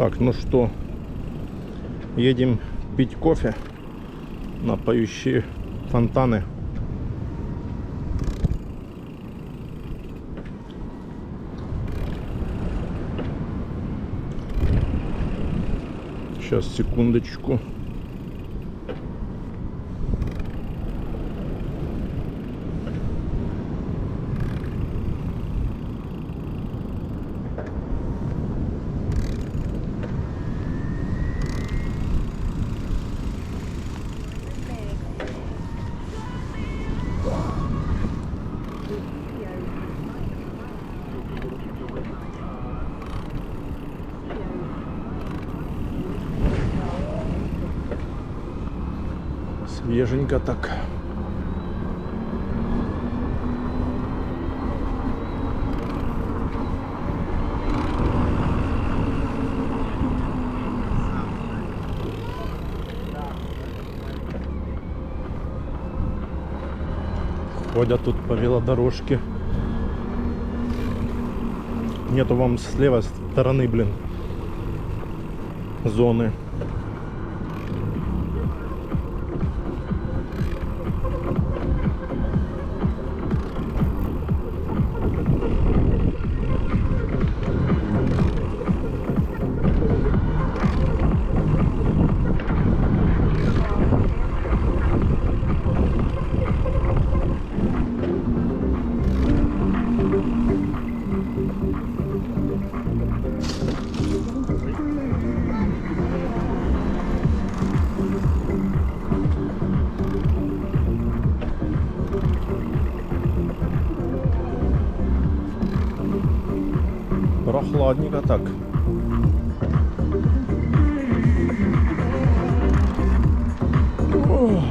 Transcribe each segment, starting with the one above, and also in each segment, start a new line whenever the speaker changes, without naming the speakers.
Так, ну что, едем пить кофе на поющие фонтаны. Сейчас, секундочку. Свеженько так. Ходят тут по велодорожке. Нету вам с левой стороны, блин, зоны. Прохладненько так. О.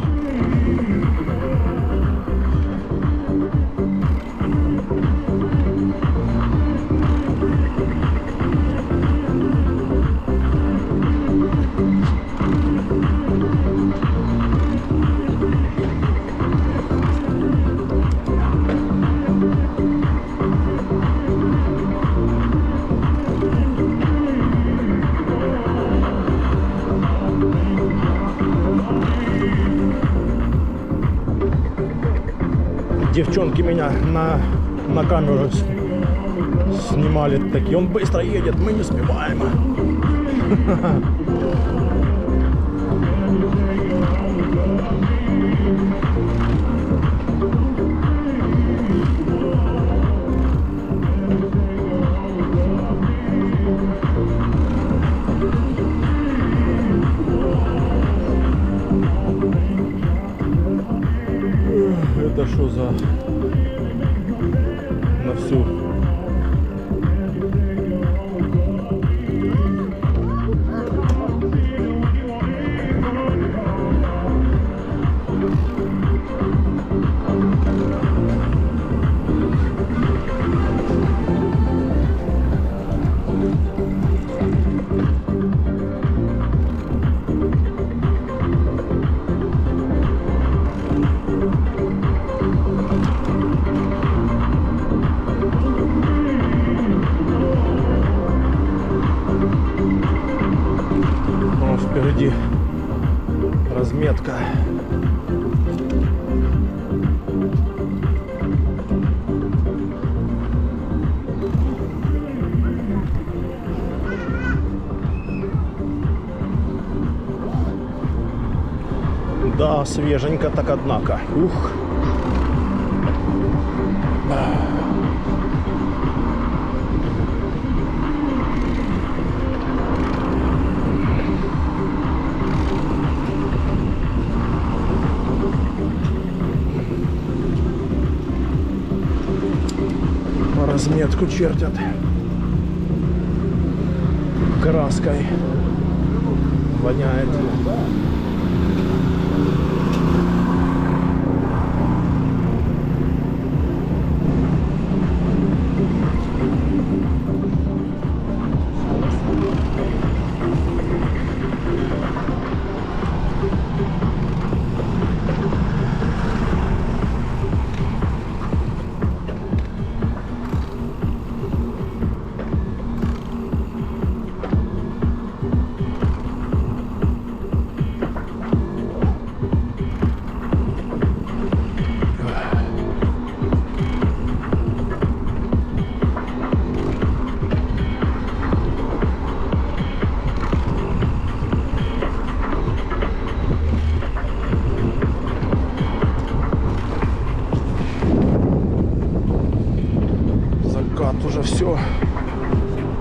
Девчонки меня на камеру снимали, такие: он быстро едет, мы не успеваем. Это что за на всю? Впереди разметка. Да, свеженько так, однако. Ух. Разметку чертят краской, воняет.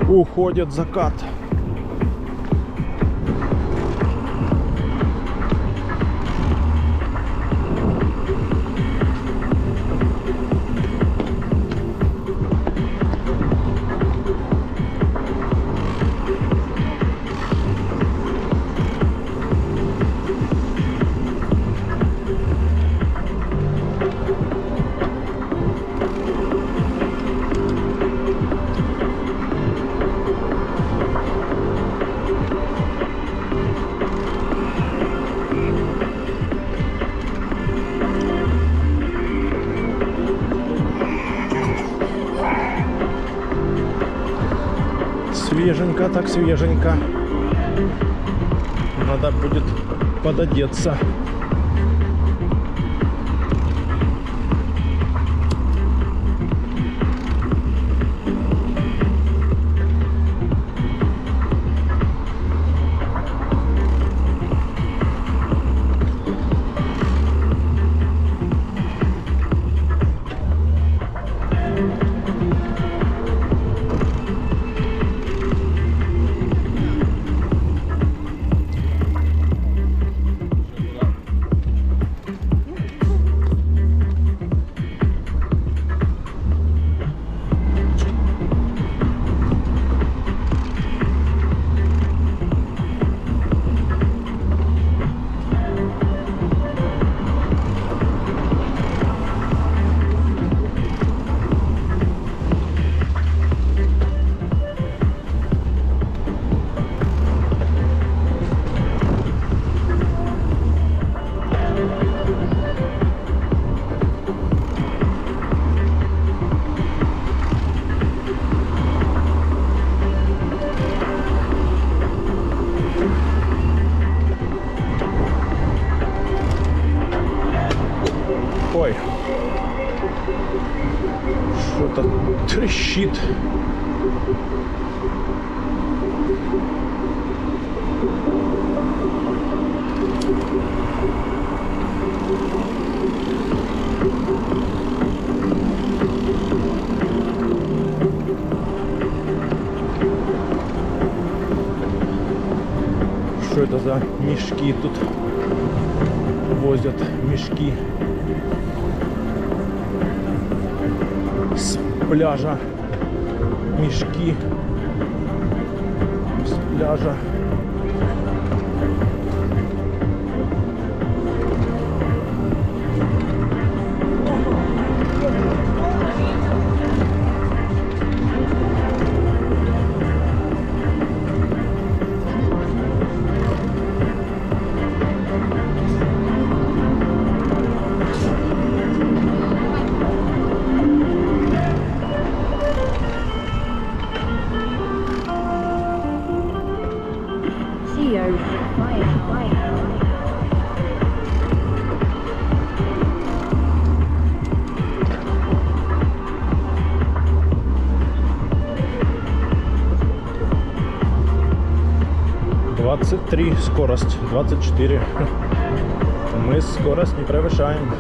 Уходит закат. Свеженько, так свеженько. Надо будет пододеться. Ой, что-то трещит. Что это за мешки тут возят? Мешки с пляжа. Мешки с пляжа. Три скорость, 24. Мы скорость не превышаем.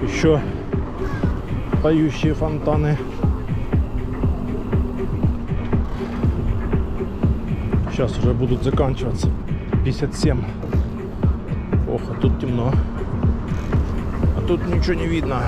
Еще поющие фонтаны. Сейчас уже будут заканчиваться. 57. Ох, а тут темно. А тут ничего не видно.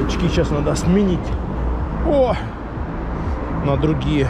Очки сейчас надо сменить. О! На другие.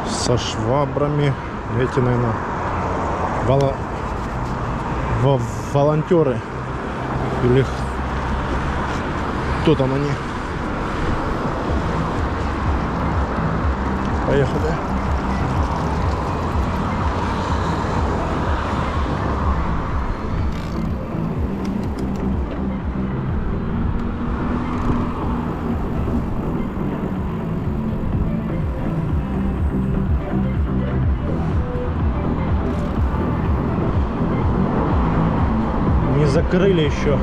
Со швабрами. Эти, наверное, волонтеры. Или кто там они? Поехали. Закрыли еще.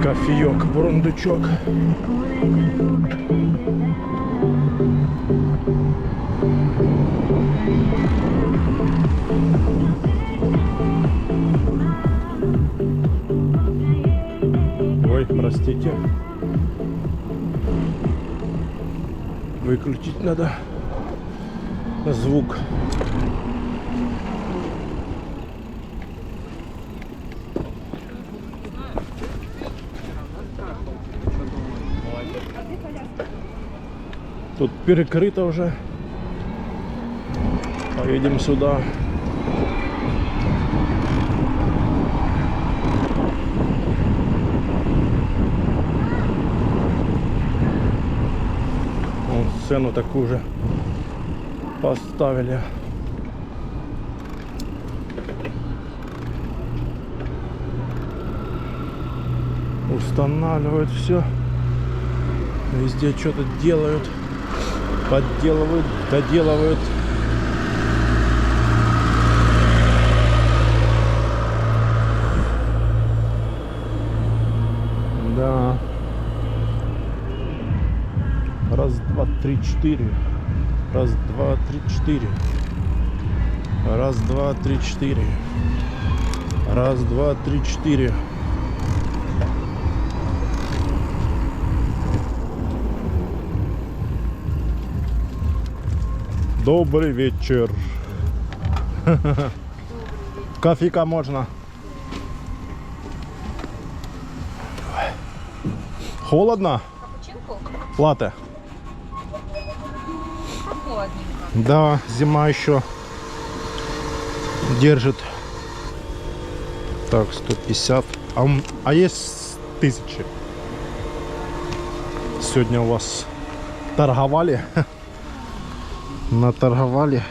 Кофеек, бурундучок. Ой, простите. Выключить надо звук. Тут перекрыто уже. Поедем сюда. Вон сцену такую же поставили. Устанавливают все. Везде что-то делают. Подделывают, доделывают. три, четыре. Раз, два, три, четыре. Раз, два, три, четыре. Раз, два, три, четыре. Добрый вечер. Кофейка можно? Холодно?
Капучинку?
Латте.
Прохладненько.
Да, зима еще держит. Так, 150. А есть 1000. Сегодня у вас торговали? Наторговали.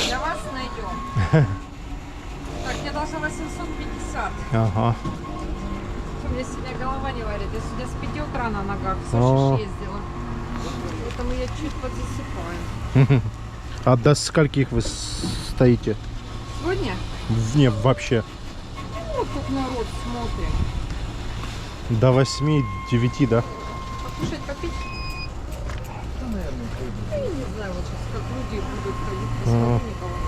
Для вас найдем. Так, я должна 850.
Ага.
У меня сегодня голова не варит. Я сегодня с 5 утра на ногах в
О.
Сочи ездила. Поэтому я чуть подзасыпаю.
А до скольких вы стоите?
Сегодня?
Не, вообще.
Ну, тут народ смотрит.
До 8-9, да?
Покушать, попить? Я не знаю, вот сейчас как люди будут ходить. Посмотрю, никого не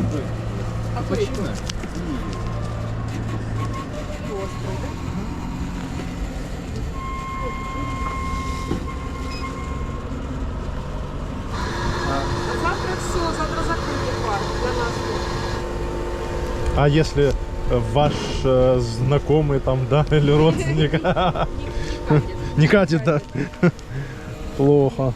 будет. Капучино? Острый, да? А завтра все, завтра закрытый парк для нас.
А если ваш знакомый там, да, или родственник? Не катит, да? Плохо.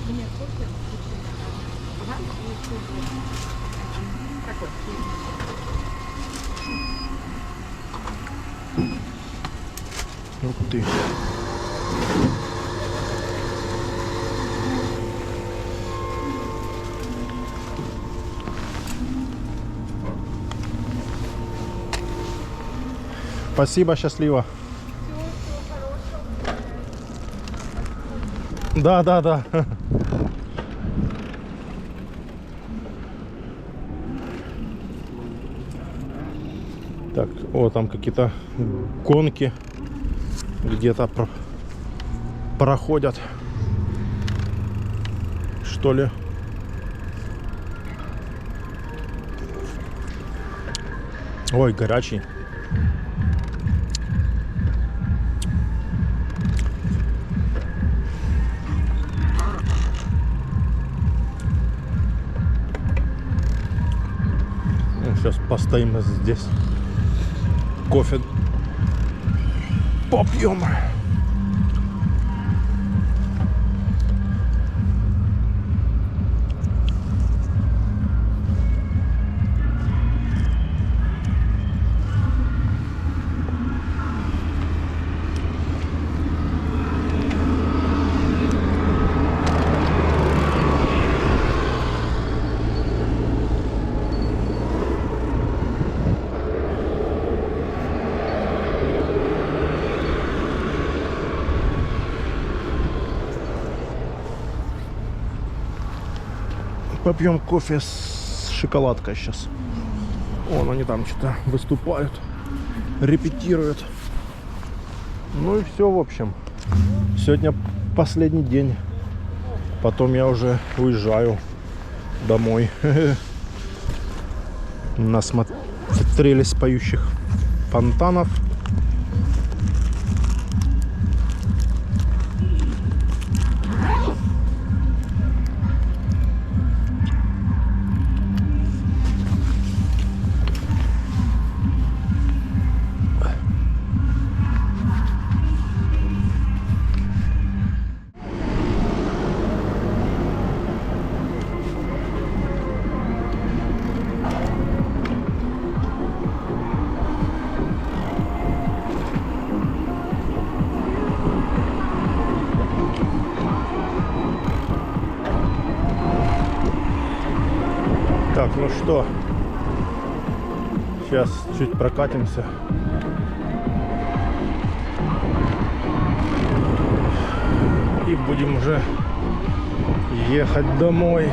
Мне кофе. Ага. Какой?
Ух ты. Спасибо, счастливо. Да, да, да. Так, о, там какие-то гонки где-то проходят, что ли. Ой, горячий. Сейчас постоим здесь, кофе попьем. Попьем кофе с шоколадкой сейчас. Вон они там что-то выступают, репетируют. Ну и все, в общем. Сегодня последний день. Потом я уже уезжаю домой. Насмотрелись поющих фонтанов. Ну что, сейчас чуть прокатимся. И будем уже ехать домой.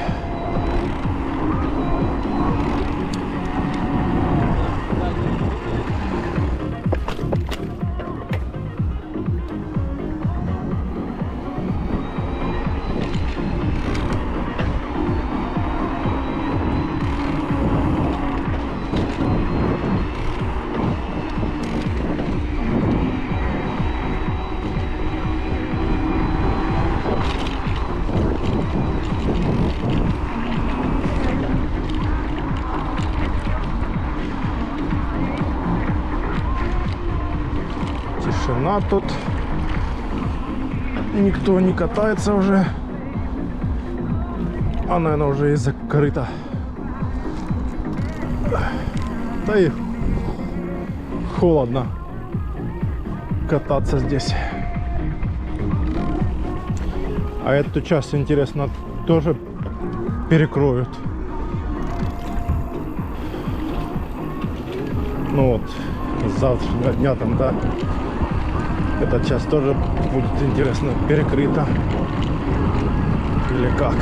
Тишина тут. Никто не катается уже. А, наверное, уже и закрыто. Да и холодно кататься здесь. А эту часть, интересно, тоже перекроют. Ну вот, с завтрашнего дня там, да, эта часть тоже будет, интересно, перекрыта. Или как?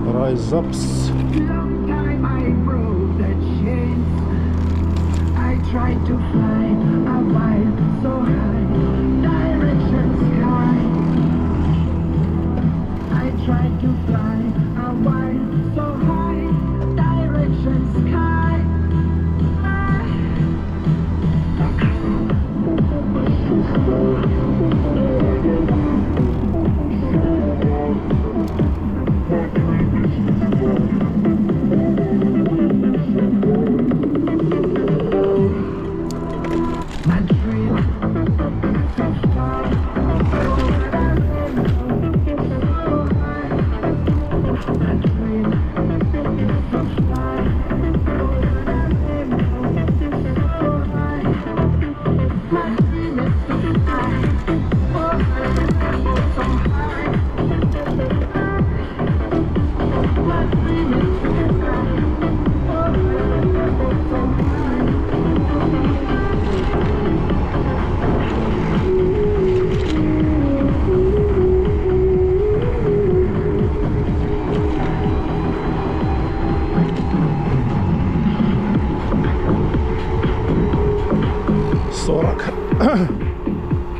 Rise ups.
Long time I broke the chains. I tried to fly a while so high, direction sky. I tried to fly a while so high, direction sky.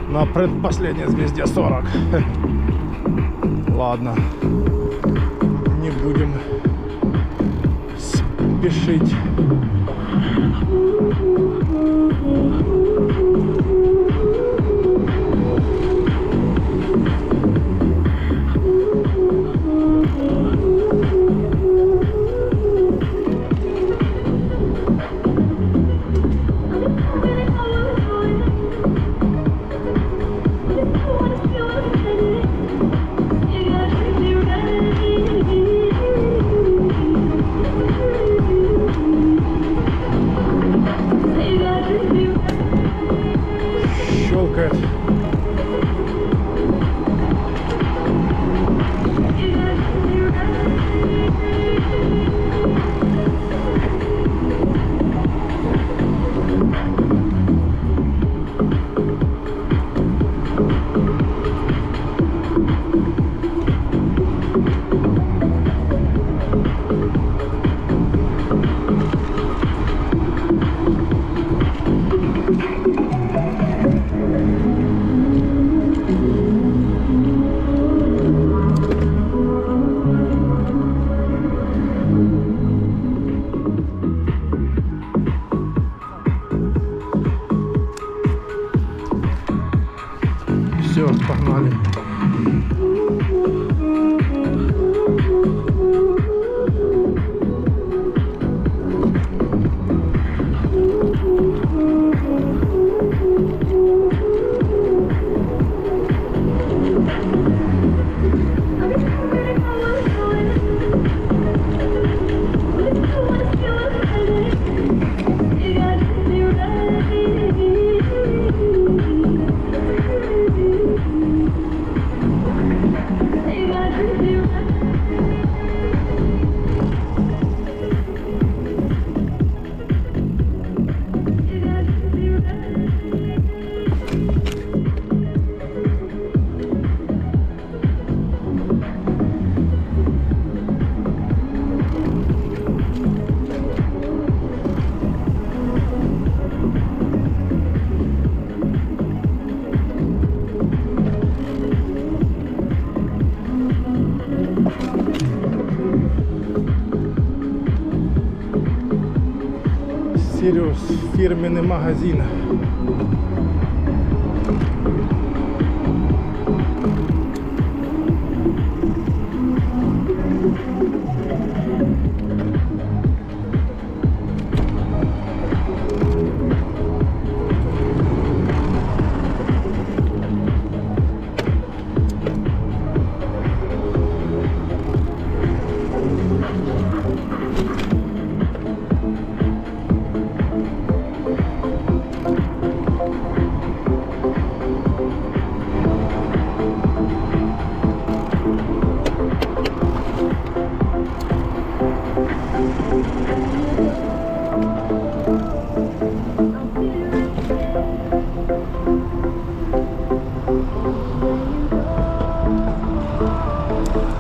На предпоследней звезде 40. Ладно, не будем спешить. щелкает. Все, погнали. Сириус, фирменный магазин.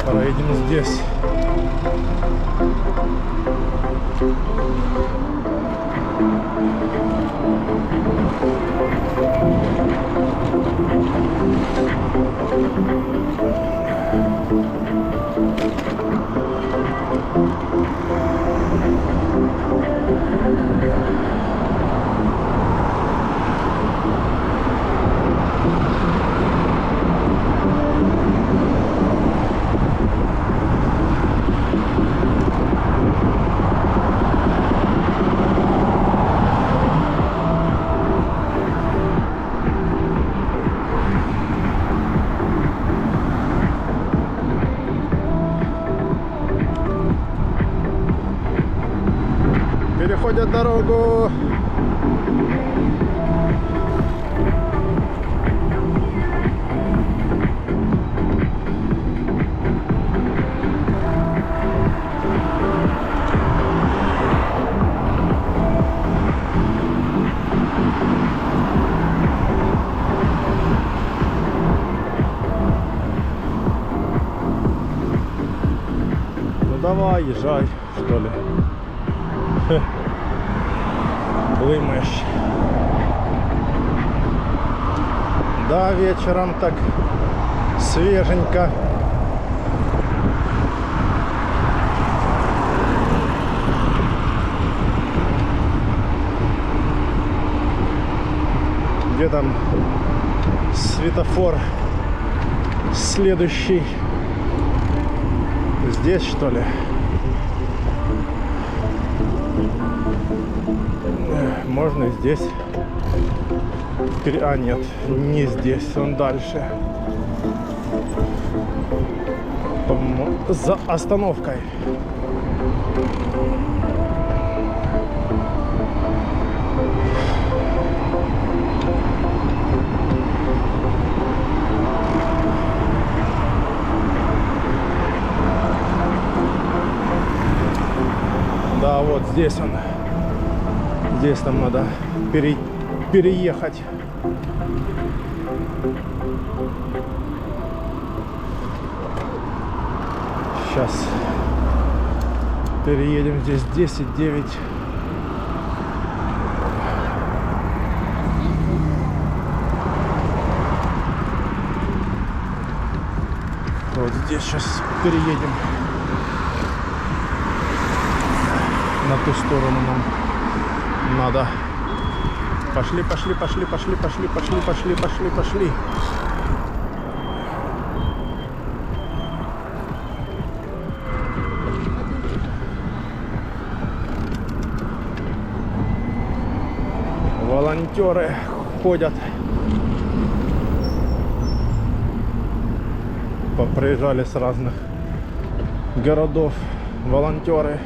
Проедем здесь. Переходят дорогу. Ну давай, езжай, что ли. Блымаешь. Да, вечером так свеженько. Где там светофор следующий? Здесь, что ли? Можно и здесь. А нет, не здесь, он дальше. За остановкой. здесь он. Здесь там надо переехать. Сейчас переедем. Здесь 10-9. Вот здесь сейчас переедем. На ту сторону нам надо. Пошли. Волонтеры ходят. Приезжали с разных городов волонтеры.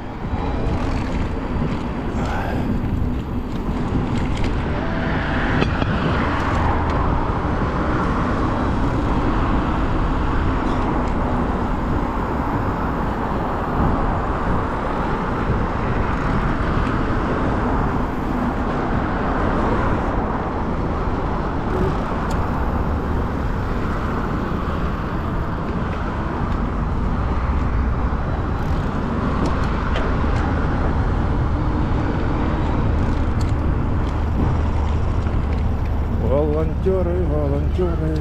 Волонтеры.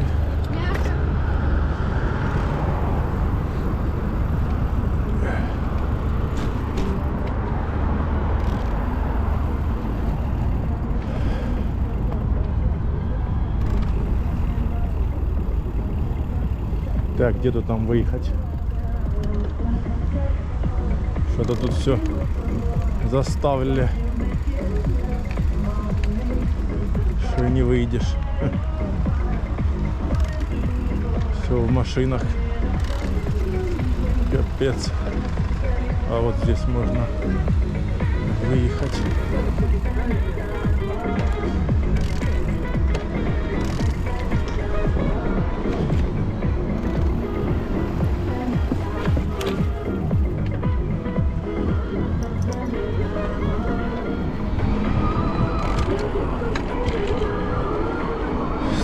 Так, где тут там выехать? Что-то тут все заставили, что не выйдешь. Все в машинах. Капец. А вот здесь можно выехать.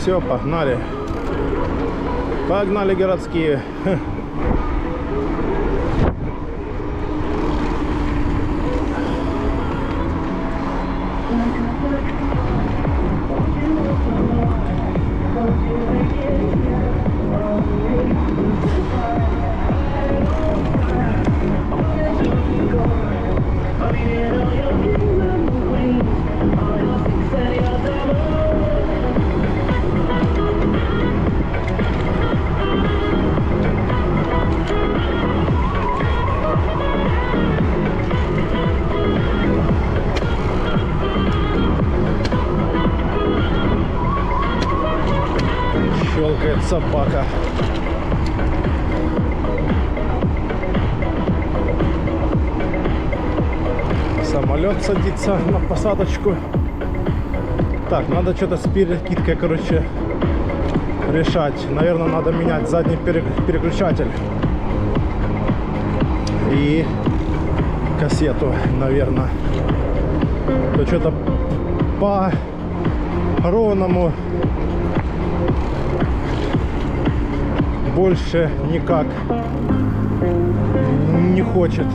Все, погнали. Погнали, городские. Щелкает собака. Самолет садится на посадочку. Так, надо что-то с перекидкой, короче, решать. Наверное, надо менять задний переключатель и кассету, наверное. То что-то по ровному больше никак не хочет.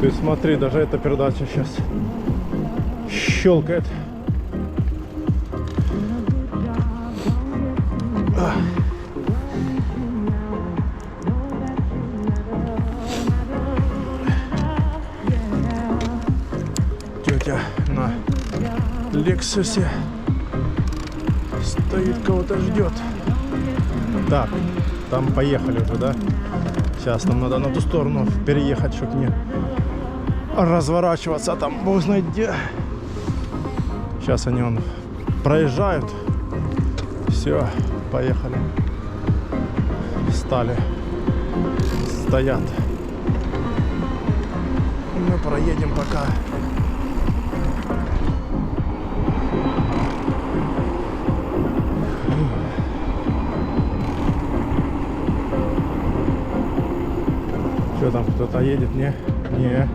Ты смотри, даже эта передача сейчас щелкает. Лексусе. Стоит, кого-то ждет. Так, там поехали уже, да? Сейчас нам надо на ту сторону переехать, чтобы не разворачиваться. А там бог знает где. Сейчас они вон проезжают. Все, поехали. Стали. Стоят. Мы проедем пока. Что там, кто-то едет? Не? Не.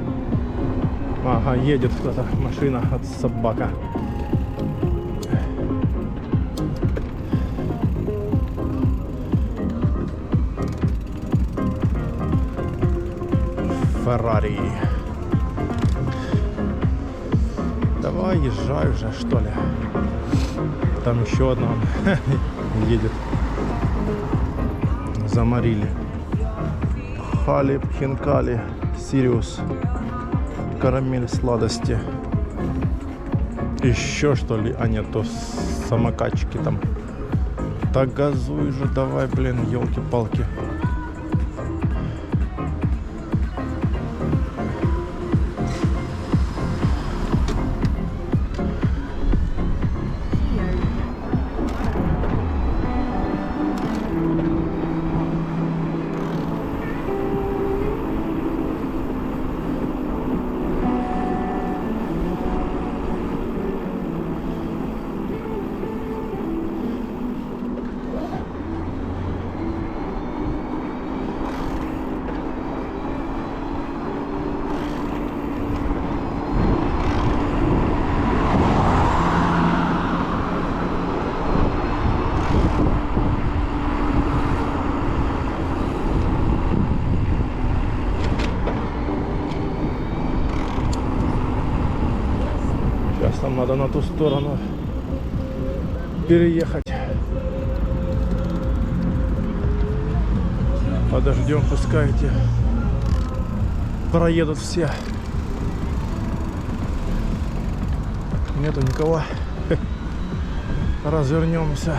Ага, едет кто-то. Машина от собака. Феррари. Давай, езжай уже, что ли. Там еще одна едет. Заморили. Халиб, хинкали, Сириус. Карамель, сладости. Еще что ли? А нет, то самокатчики там. Так газуй же, давай, блин, елки-палки. Нам надо на ту сторону переехать. Подождем, пускай эти проедут все. Нету никого. Развернемся.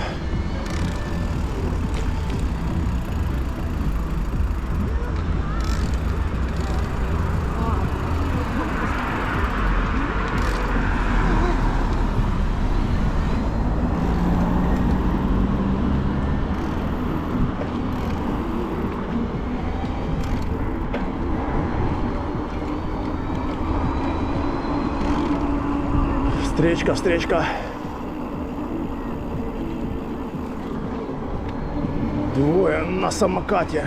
Встречка, встречка. Двое на самокате.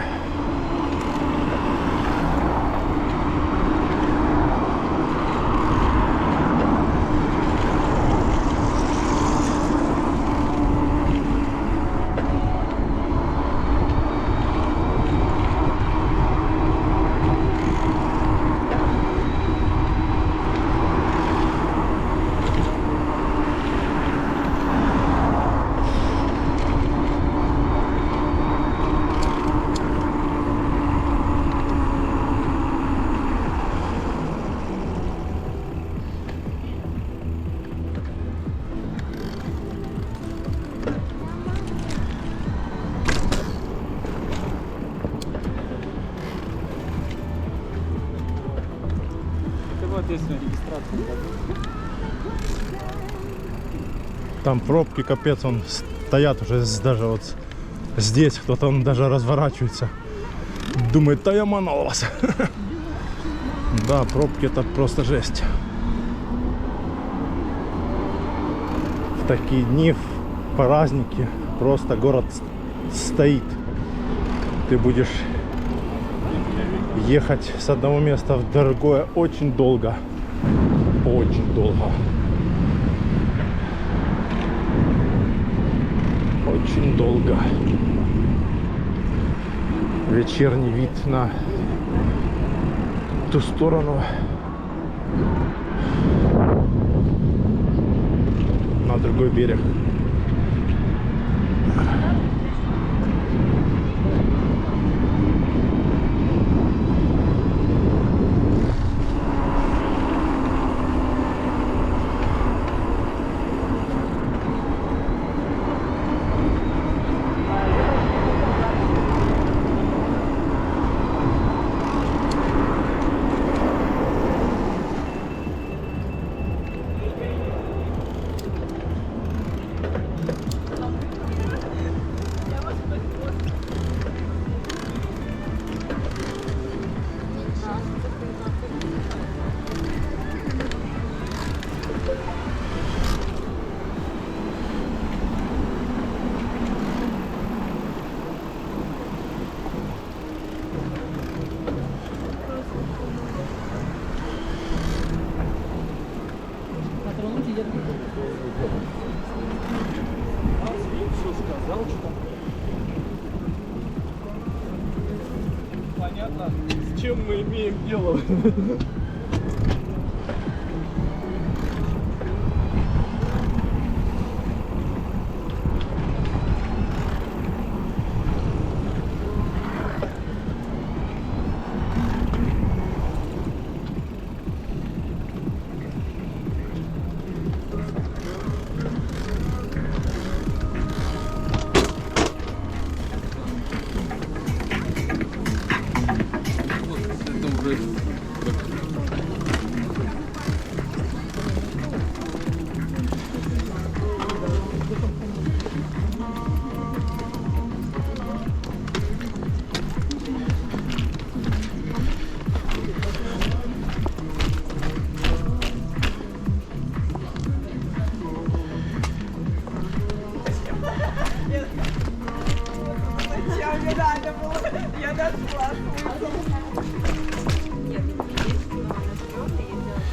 Там пробки, капец, он стоят уже даже вот здесь, кто-то он даже разворачивается. Думает, да я манал вас. Да, пробки это просто жесть. В такие дни, в праздники, просто город стоит. Ты будешь ехать с одного места в другое очень долго. Очень долго. Очень долго. Вечерний вид на ту сторону. На другой берег.
Понятно, с чем мы имеем дело.
Зачем не надо было? Я дошла смысл. Нет, есть нормально стрёмно ездила.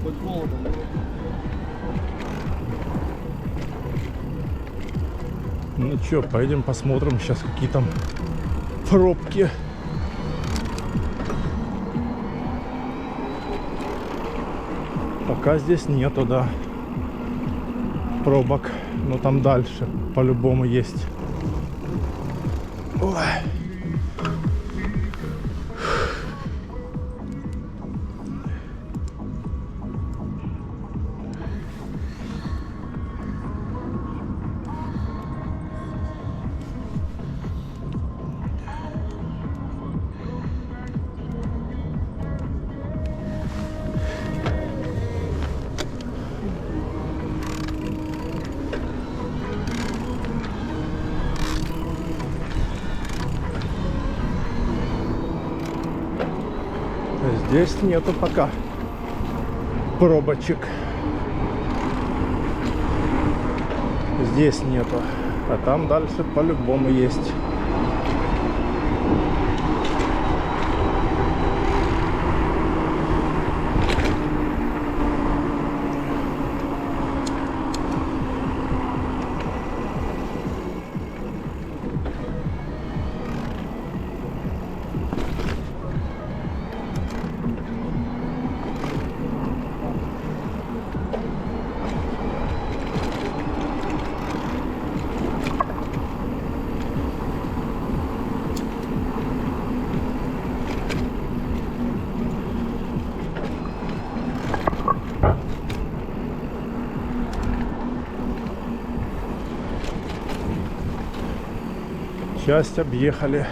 Хоть холодно.
Ну чё, пойдем посмотрим сейчас, какие там пробки. Пока здесь нету, да, пробок, но там дальше по-любому есть. Ой. Здесь нету пока пробочек. Здесь нету. А там дальше по-любому есть. Часть объехали.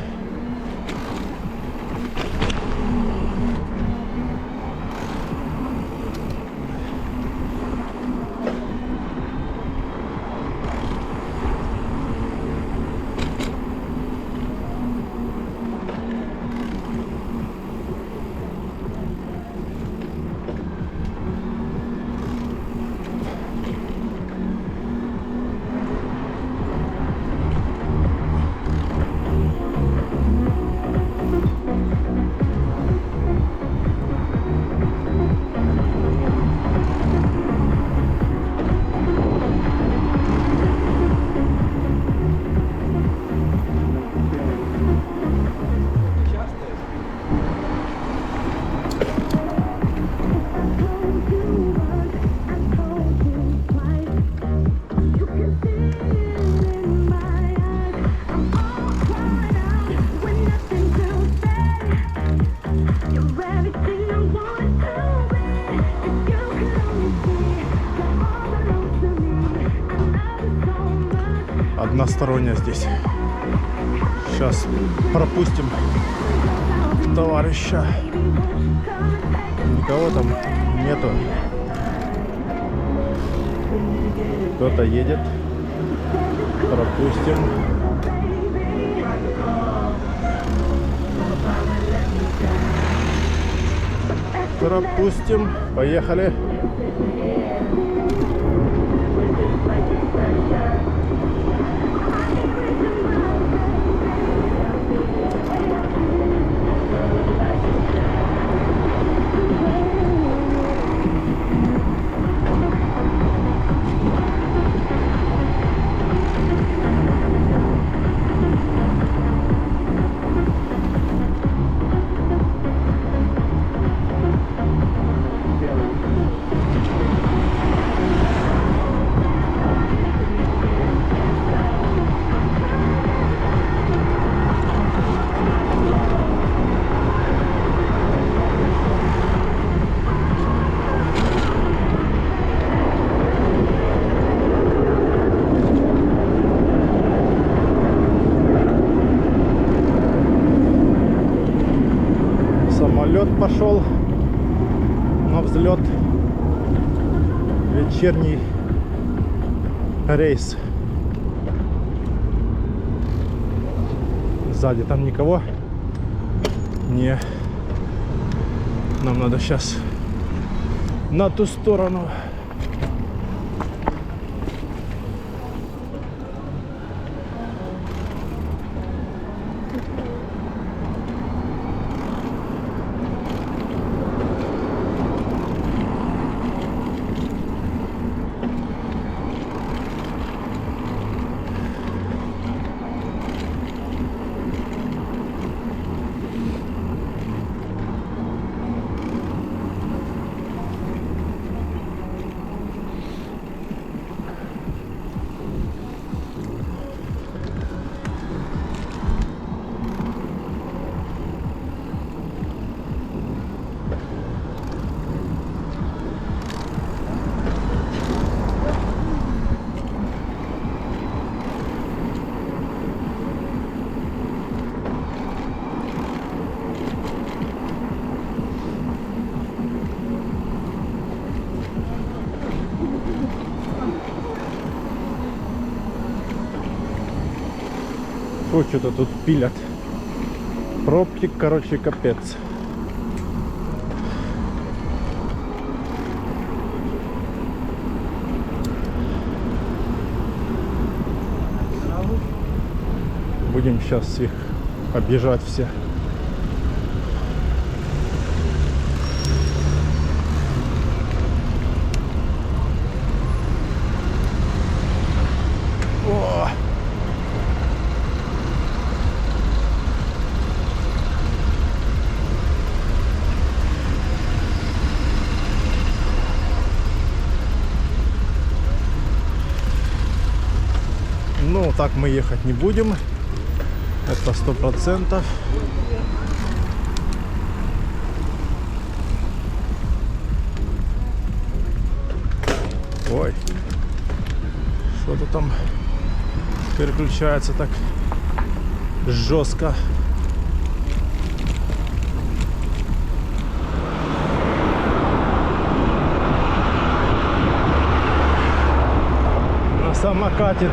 Односторонняя здесь. Сейчас пропустим товарища. Никого там нету. Кто-то едет. Пропустим. Пропустим. Поехали. Самолет пошел на взлет. Вечерний рейс. Сзади там никого. Не. Нам надо сейчас на ту сторону. Фу, что-то тут пилят. Пробки, короче, капец. Будем сейчас их объезжать все. О! Ну, так мы ехать не будем. Это 100%. Ой. Что-то там переключается так жестко. На самокате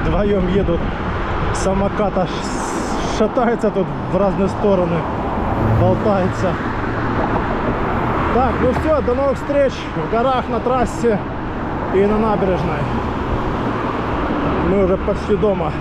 вдвоем едут. Самокат аж шатается тут в разные стороны, болтается. Так, ну все, до новых встреч в горах, на трассе и на набережной. Мы уже почти дома.